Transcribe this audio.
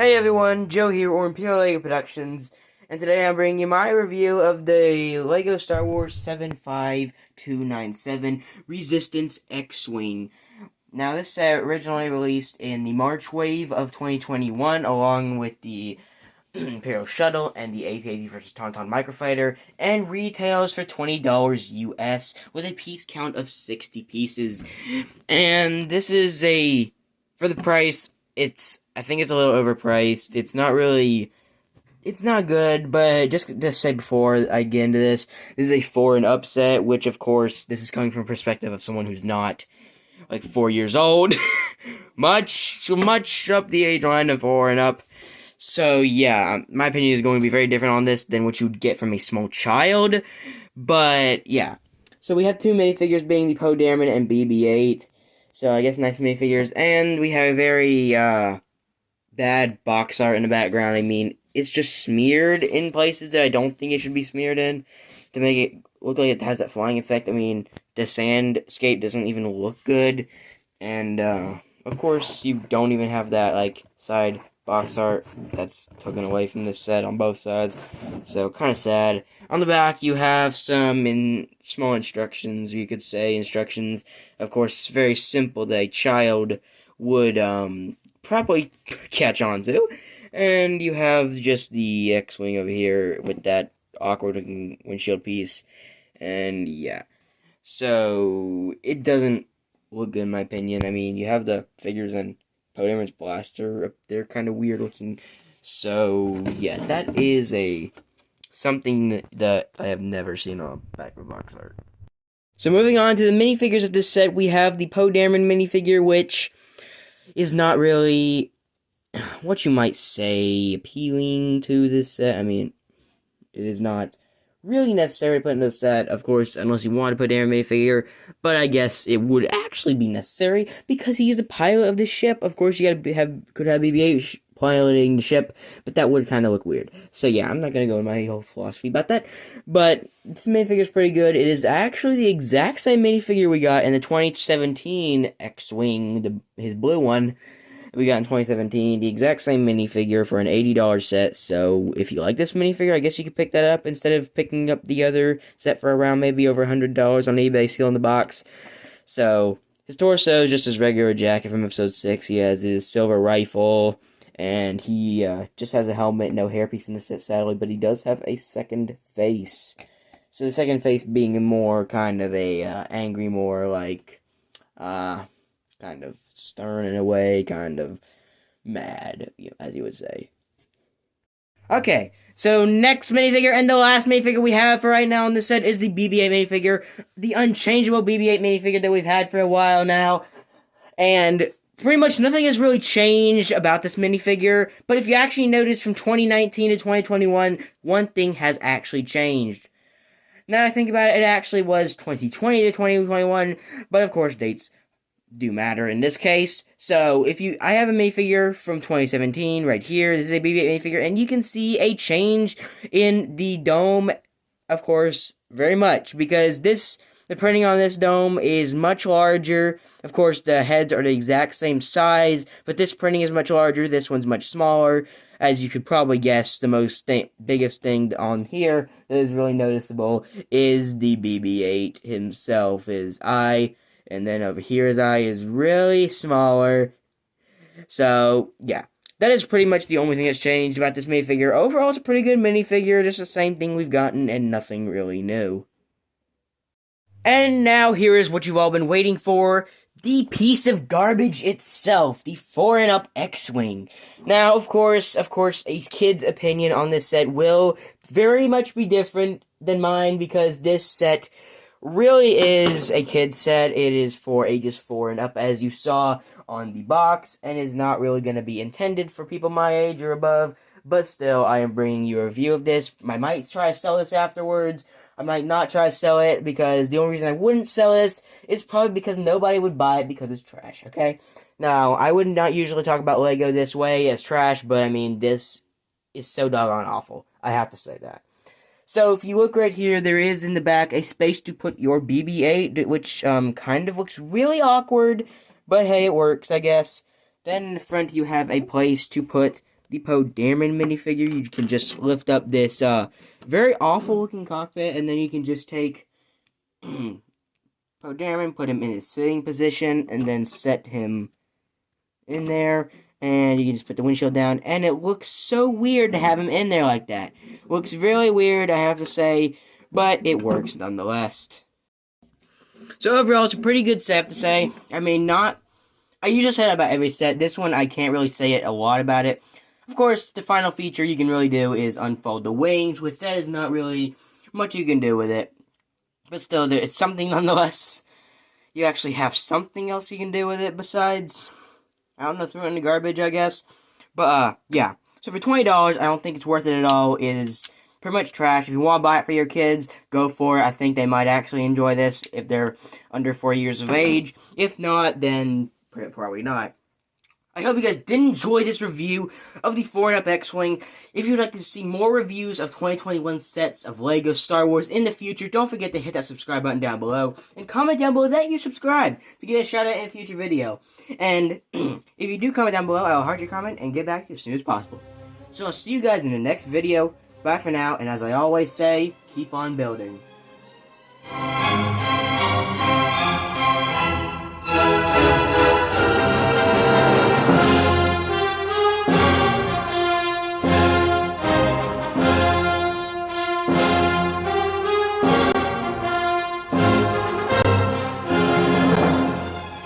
Hey everyone, Joe here, or Imperial Lego Productions, and today I'm bringing you my review of the Lego Star Wars 75297 Resistance X-Wing. Now, this set originally released in the March wave of 2021, along with the Imperial Shuttle and the AT-AT vs. Tauntaun Microfighter, and retails for $20 US with a piece count of 60 pieces. And this is for the price, I think it's a little overpriced. It's not good, but just to say before I get into this is a 4 and up set, which of course, this is coming from a perspective of someone who's not like 4 years old. much up the age line of 4 and up. So yeah, my opinion is going to be very different on this than what you would get from a small child. But yeah. So we have two minifigures being the Poe Dameron and BB8. So I guess nice minifigures. And we have a very bad box art in the background. I mean, it's just smeared in places that I don't think it should be smeared in to make it look like it has that flying effect. I mean, the sandscape doesn't even look good. And of course, you don't even have that like side box art that's taken away from this set on both sides, so kind of sad. On the back you have some small instructions, you could say instructions, of course very simple that a child would probably catch on to. And you have just the X-Wing over here with that awkward looking windshield piece, and yeah, so it doesn't look good in my opinion. I mean, you have the figures and Poe Dameron's blaster, they're kind of weird looking. So, yeah, that is something that I have never seen on a back of box art. So, moving on to the minifigures of this set, we have the Poe Dameron minifigure, which is not really, what you might say, appealing to this set. I mean, it is not really necessary to put in the set, of course, unless you want to put Dameron minifigure, but I guess it would actually be necessary because he is a pilot of the ship. Of course, you could have BB8 piloting the ship, but that would kind of look weird. So yeah, I'm not going to go into my whole philosophy about that, but this minifigure is pretty good. It is actually the exact same minifigure we got in the 2017 X-Wing, his blue one. We got in 2017, the exact same minifigure for an $80 set, so if you like this minifigure, I guess you could pick that up instead of picking up the other set for around maybe over $100 on eBay, still in the box. So, his torso is just his regular jacket from episode 6, he has his silver rifle, and he just has a helmet, no hairpiece in the set sadly, but he does have a second face. So the second face being more kind of a angry, more like, kind of stern in a way, kind of mad, as you would say. Okay, so next minifigure, and the last minifigure we have for right now on this set is the BB8 minifigure, the unchangeable BB8 minifigure that we've had for a while now, and pretty much nothing has really changed about this minifigure, but if you actually notice from 2019 to 2021, one thing has actually changed. Now that I think about it, it actually was 2020 to 2021, but of course dates do matter in this case. So I have a minifigure from 2017 right here. This is a BB8 minifigure, and you can see a change in the dome, of course, very much, because the printing on this dome is much larger. Of course, the heads are the exact same size, but this printing is much larger. This one's much smaller. As you could probably guess, the biggest thing on here that is really noticeable is the BB8 himself, his eye. And then over here, his eye is really smaller. So, yeah. That is pretty much the only thing that's changed about this minifigure. Overall, it's a pretty good minifigure. Just the same thing we've gotten and nothing really new. And now, here is what you've all been waiting for. The piece of garbage itself. The 4 and up X-Wing. Now, of course, a kid's opinion on this set will very much be different than mine because this set really is a kid's set. It is for ages 4 and up, as you saw on the box, and is not really going to be intended for people my age or above, but still, I am bringing you a review of this. I might try to sell this afterwards. I might not try to sell it, because the only reason I wouldn't sell this is probably because nobody would buy it because it's trash, okay? Now, I would not usually talk about Lego this way as trash, but I mean, this is so doggone awful. I have to say that. So, if you look right here, there is in the back a space to put your BB8, which kind of looks really awkward, but hey, it works, I guess. Then in the front, you have a place to put the dameron minifigure, you can just lift up this very awful looking cockpit, and then you can just take dameron, put him in his sitting position, and then set him in there. And you can just put the windshield down, and it looks so weird to have him in there like that. Looks really weird, I have to say, but it works nonetheless. So overall, it's a pretty good set, I have to say. I mean, I usually say that about every set. This one, I can't really say a lot about it. Of course, the final feature you can really do is unfold the wings, which that is not really much you can do with it. But still, it's something nonetheless. You actually have something else you can do with it besides, I don't know, throw it in the garbage, I guess. But, yeah. So for $20, I don't think it's worth it at all. It is pretty much trash. If you want to buy it for your kids, go for it. I think they might actually enjoy this if they're under 4 years of age. If not, then probably not. I hope you guys did enjoy this review of the 4-and-up X-Wing. If you'd like to see more reviews of 2021 sets of LEGO Star Wars in the future, don't forget to hit that subscribe button down below. And comment down below that you're subscribed to get a shout out in a future video. And if you do comment down below, I'll heart your comment and get back to you as soon as possible. So I'll see you guys in the next video. Bye for now, and as I always say, keep on building.